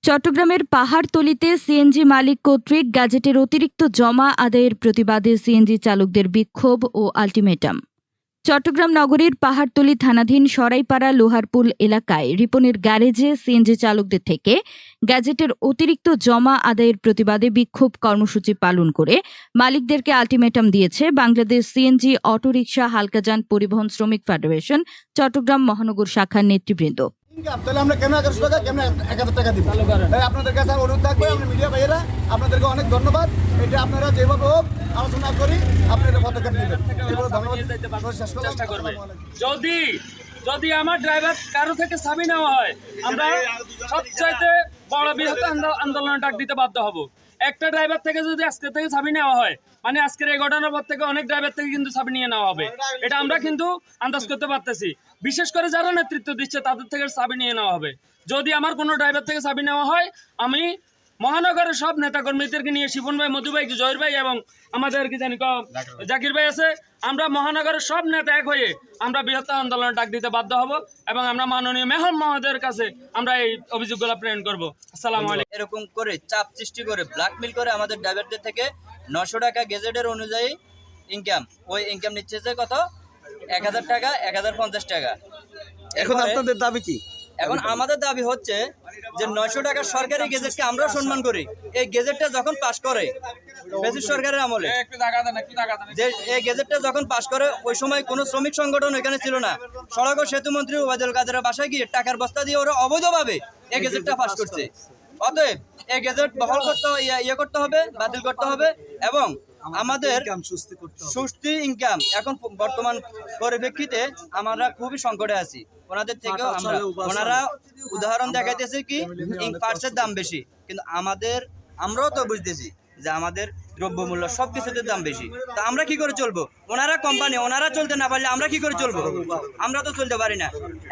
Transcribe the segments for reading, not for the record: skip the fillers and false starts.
চট্টগ্রামের পাহাড়তলীতে সিএনজি মালিক কর্তৃক গ্যাজেটের অতিরিক্ত জমা আদায়ের প্রতিবাদে সিএনজি চালকদের বিক্ষোভ ও আল্টিমেটাম। চট্টগ্রাম নগরীর পাহাড়তলী থানাধীন সরাইপাড়া লোহারপুল এলাকায় রিপনের গ্যারেজে সিএনজি চালকদের থেকে গ্যাজেটের অতিরিক্ত জমা আদায়ের প্রতিবাদে বিক্ষোভ কর্মসূচি পালন করে মালিকদেরকে আল্টিমেটাম দিয়েছে বাংলাদেশ সিএনজি অটোরিকশা হালকাযান পরিবহন শ্রমিক ফেডারেশন চট্টগ্রাম মহানগর শাখার নেতৃবৃন্দ। তাহলে আমরা কেন 1100 টাকা কেন 1000 টাকা দিব? আপনাদের কাছে অনুরোধ থাকবে, আমরা মিডিয়া ভাইয়েরা আপনাদেরকে অনেক ধন্যবাদ। এটা আপনারা যেভাবে হোক আলোচনা করি আপনারা পদক্ষেপ নেবেন। যদি আমার ড্রাইভার কারো থেকে চাবি নেওয়া হয়, আমরা সবচাইতে বড় বৃহৎ আন্দোলন ডাক দিতে বাধ্য হব। একটা ড্রাইভার থেকে যদি আজকে থেকে চাবি নেওয়া হয়, মানে আজকের এই ঘটনার পর থেকে অনেক ড্রাইভার থেকে কিন্তু চাবি নিয়ে নেওয়া হবে। এটা আমরা কিন্তু আন্দাজ করতে পারতেছি। বিশেষ করে যারা নেতৃত্ব দিচ্ছে তাদের থেকে চাবি নিয়ে নেওয়া হবে। যদি আমার কোনো ড্রাইভার থেকে চাবি নেওয়া হয়, আমি মহানগরের সব নেতাকর্মীদেরকে নিয়ে শিবন ভাই, মধু ভাই, জহির ভাই এবং আমাদের কি জানি জাকির ভাই আছে, আমরা মহানগরের সব নেতা এক হয়ে আমরা বৃহত্তর আন্দোলন ডাক দিতে বাধ্য হব এবং আমরা মাননীয় মেহর মহোদয়ের কাছে আমরা এই অভিযোগগুলো প্রেরণ করবো। আসসালামু আলাইকুম। এরকম করে চাপ সৃষ্টি করে ব্ল্যাকমেল করে আমাদের ড্রাইভারদের থেকে 900 টাকা গেজেটের অনুযায়ী ইনকাম, ওই ইনকাম নিচ্ছে যে কত 1000 টাকা, 1050 টাকা। এখন আপনাদের দাবি কি? এখন আমাদের দাবি হচ্ছে যে 900 টাকা সরকারি গেজেটকে আমরা সম্মান করি। এই গেজেটটা যখন পাস করে ব্রিটিশ সরকারের আমলে, যে এই গেজেটটা যখন পাস করে ওই সময় কোনো শ্রমিক সংগঠন এখানে ছিল না। সড়ক ও সেতু মন্ত্রী ওবায়দুল কাদেরের বাসায় গিয়ে টাকার বস্তা দিয়ে ওরা অবৈধভাবে এই গেজেটটা পাস করছে। অতএব এই গেজেট বহাল করতে করতে হবে, বাতিল করতে হবে এবং আমাদের সুস্থ ইনকাম এখন বর্তমান পরিপ্রেক্ষিতে আমরা খুবই সংকটে আছি। ওনাদের থেকেও ওনারা উদাহরণ দেখাইতেছে কি পার্সের দাম বেশি, কিন্তু আমরাও তো বুঝতেছি যে আমাদের দ্রব্যমূল্য সবকিছুতে দাম বেশি। তা আমরা কি করে চলবো? ওনারা কোম্পানি, ওনারা চলতে না পারলে আমরা কি করে চলবো? আমরা তো চলতে পারি না।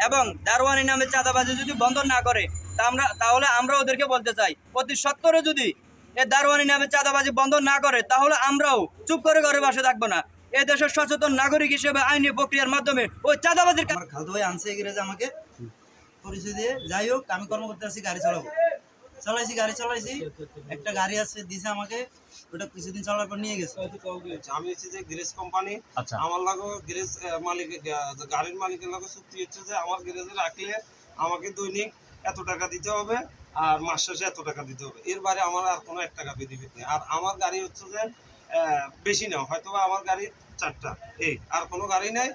এবং দারোয়ানি নামে চাঁদাবাজি যদি বন্ধ না করে তাহলে আমরা ওদেরকে বলতে চাই, অতি সত্বরে যদি এই দারোয়ানি নামে চাঁদাবাজি বন্ধ না করে তাহলে আমরাও চুপ করে ঘরে বসে থাকবো না। এই দেশের সচেতন নাগরিক হিসেবে আইনি প্রক্রিয়ার মাধ্যমে ওই চাঁদাবাজির খালতো ভাই আনছে গ্যারেজে আমাকে পরিচয় দিয়ে। যাই হোক, আমি কর্মকর্তা আছি, গাড়ি চালাইছি। একটা গাড়ি আছে দিছে আমাকে, ওটা কিছুদিন চলার পর নিয়ে গেছে। আমি হচ্ছে যে গ্যারেজ কোম্পানি, আমার লাগো গ্যারেজ মালিক, গাড়ির মালিকের লাগো চুক্তি হচ্ছে যে আমার গ্যারেজে রাখলে আমাকে দৈনিক এত টাকা দিতে হবে আর মাস শেষে এত টাকা দিতে হবে। এর বাইরে আমার আর কোনো 1 টাকা বেনিফিট নেই। আর আমার গাড়ি হচ্ছে যে বেশি না, হয়তো আমার গাড়ি 4টা, এই আর কোনো গাড়ি নেই।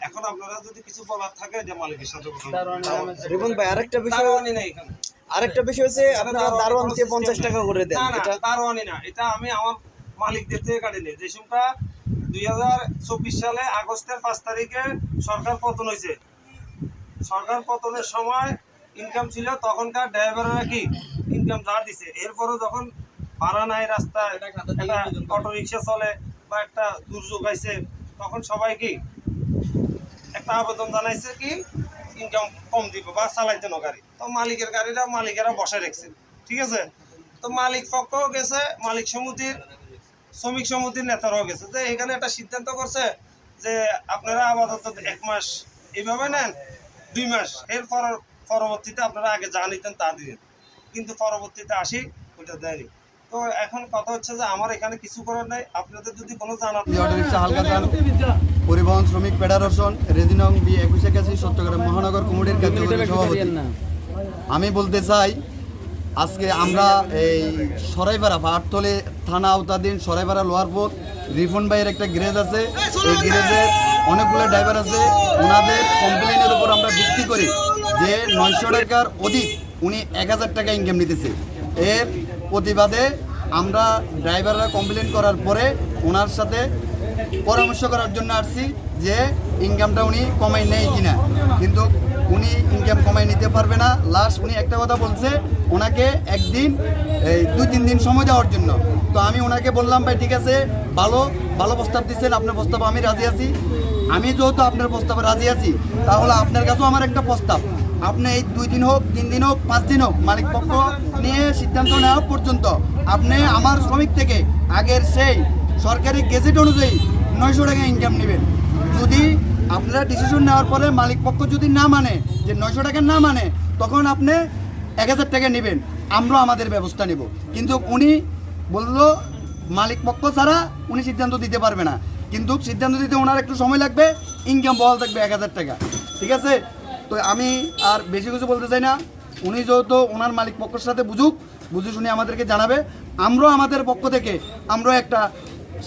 এখন আপনারা যদি কিছু বলার থাকে যে মালিকের সাথে রিপন ভাই আরেকটা বিষয় হচ্ছে আপনারা দারোয়ানকে 50 টাকা করে দেন। এটা দারোয়ানি না, এটা আমি আমার মালিকদের থেকে গাড়ি নেই। যে সময়টা 2024 সালে আগস্টের 5 তারিখে সরকার পতন হয়েছে, সরকার পতনের সময় ইনকাম ছিল, তখনকার ড্রাইভাররা কি ইনকাম যা দিছে। এরপরও যখন ভাড়া নাই, রাস্তায় একটা অটো রিক্সা চলে বা একটা দুর্যোগ আইছে, তখন সবাই কি একটা আবেদন জানাইছে কি ইনকাম কম দিব বা চালাইতে না গাড়ি। তো মালিকের গাড়িটা মালিকেরা বসে রেখেছে, ঠিক আছে। তো মালিক পক্ষও গেছে, মালিক সমিতির, শ্রমিক সমিতির নেতারাও গেছে, যে এখানে একটা সিদ্ধান্ত করছে যে আপনারা আপাতত 1 মাস এইভাবে নেন, 2 মাস, এর পরবর্তীতে আপনারা আগে যা নিতেন তা দিলেন, কিন্তু পরবর্তীতে আসি ওইটা দেয়নি। তো এখন কথা হচ্ছে যে আমার এখানে কিছু করার নাই। আপনাদের যদি কোনো জানা হালকাযান পরিবহন শ্রমিক ফেডারেশন রেজিনং B2181 চট্টগ্রাম মহানগর কমিটির কার্যকরী সভাপতি, আমি বলতে চাই আজকে আমরা এই সরাইপাড়া পাহাড়তলী থানা আওতাধীন সরাইপাড়া লোহারপুর রিপন ভাইয়ের একটা গ্যারেজ আছে। এই গ্যারেজে অনেকগুলো ড্রাইভার আছে। ওনাদের কমপ্লেনের উপর আমরা ভিত্তি করি যে 900 টাকার অধিক উনি 1000 টাকা ইনকাম নিতেছে। এর প্রতিবাদে আমরা ড্রাইভাররা কমপ্লেন করার পরে ওনার সাথে পরামর্শ করার জন্য আসছি যে ইনকামটা উনি কমাই নেই কিনা, কিন্তু উনি ইনকাম কমাই নিতে পারবে না। লাস্ট উনি একটা কথা বলছে, ওনাকে একদিন 2-3 দিন সময় দেওয়ার জন্য। তো আমি ওনাকে বললাম ভাই ঠিক আছে, ভালো প্রস্তাব দিচ্ছেন, আপনার প্রস্তাব আমি রাজি আছি। আমি যেহেতু আপনার প্রস্তাবে রাজি আছি, তাহলে আপনার কাছেও আমার একটা প্রস্তাব, আপনি এই 2 দিন হোক, 3 দিন হোক, 5 দিন হোক, মালিক পক্ষ নিয়ে সিদ্ধান্ত নেওয়া পর্যন্ত আপনি আমার শ্রমিক থেকে আগের সেই সরকারি গেজেট অনুযায়ী 900 টাকা ইনকাম নেবেন। যদি আপনারা ডিসিশন নেওয়ার পরে মালিক পক্ষ যদি না মানে, যে 900 টাকা না মানে, তখন আপনি 1000 টাকা নেবেন, আমরা আমাদের ব্যবস্থা নেব। কিন্তু উনি বললো মালিক পক্ষ ছাড়া উনি সিদ্ধান্ত দিতে পারবে না, কিন্তু সিদ্ধান্ত দিতে ওনার একটু সময় লাগবে, ইনকাম বহাল থাকবে 1000 টাকা। ঠিক আছে, তো আমি আর বেশি কিছু বলতে চাই না। উনি যেহেতু ওনার মালিক পক্ষের সাথে বুঝে শুনে আমাদেরকে জানাবে, আমরাও আমাদের পক্ষ থেকে আমরা একটা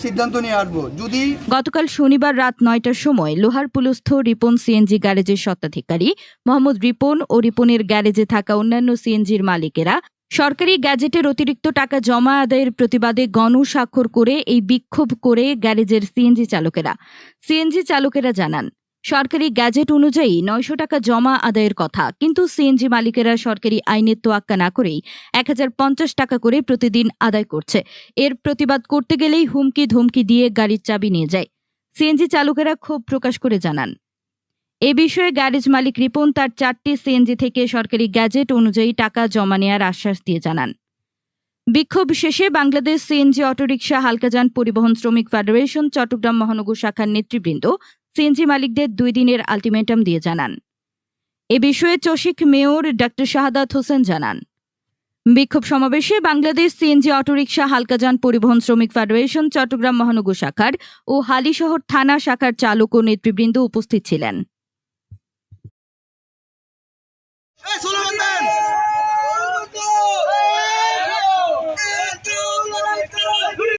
সিদ্ধান্ত নিয়ে আসবো। যদি গতকাল শনিবার রাত 9টার সময় লোহারপুলস্থ রিপন সিএনজি গ্যারেজের স্বত্বাধিকারী মোহাম্মদ রিপন ও রিপনের গ্যারেজে থাকা অন্যান্য সিএনজির মালিকেরা সরকারি গ্যাজেটের অতিরিক্ত টাকা জমা আদায়ের প্রতিবাদে গণস্বাক্ষর করে এই বিক্ষোভ করে গ্যারেজের সিএনজি চালকেরা জানান, সরকারি গ্যাজেট অনুযায়ী 900 টাকা জমা আদায়ের কথা, কিন্তু সিএনজি মালিকেরা সরকারি আইনের তোয়াক্কা না করেই 1050 টাকা করে প্রতিদিন আদায় করছে। এর প্রতিবাদ করতে গেলেই হুমকি ধমকি দিয়ে গাড়ির চাবি নিয়ে যায়। সিএনজি চালকেরা ক্ষোভ প্রকাশ করে জানান, এ বিষয়ে গ্যারেজ মালিক রিপন তার 4টি সিএনজি থেকে সরকারি গ্যাজেট অনুযায়ী টাকা জমা নেওয়ার আশ্বাস দিয়ে জানান। বিক্ষোভ শেষে বাংলাদেশ সিএনজি অটোরিকশা হালকাযান পরিবহন শ্রমিক ফেডারেশন চট্টগ্রাম মহানগর শাখার নেতৃবৃন্দ সিএনজি মালিকদের 2 দিনের আলটিমেটাম দিয়ে জানান। এ বিষয়ে চসিক মেয়র ডক্টর শাহাদাত হোসেন জানান, বিক্ষোভ সমাবেশে বাংলাদেশ সিএনজি অটোরিকশা হালকাযান পরিবহন শ্রমিক ফেডারেশন চট্টগ্রাম মহানগর শাখার ও হালিশহর থানা শাখার চালক ও নেতৃবৃন্দ উপস্থিত ছিলেন।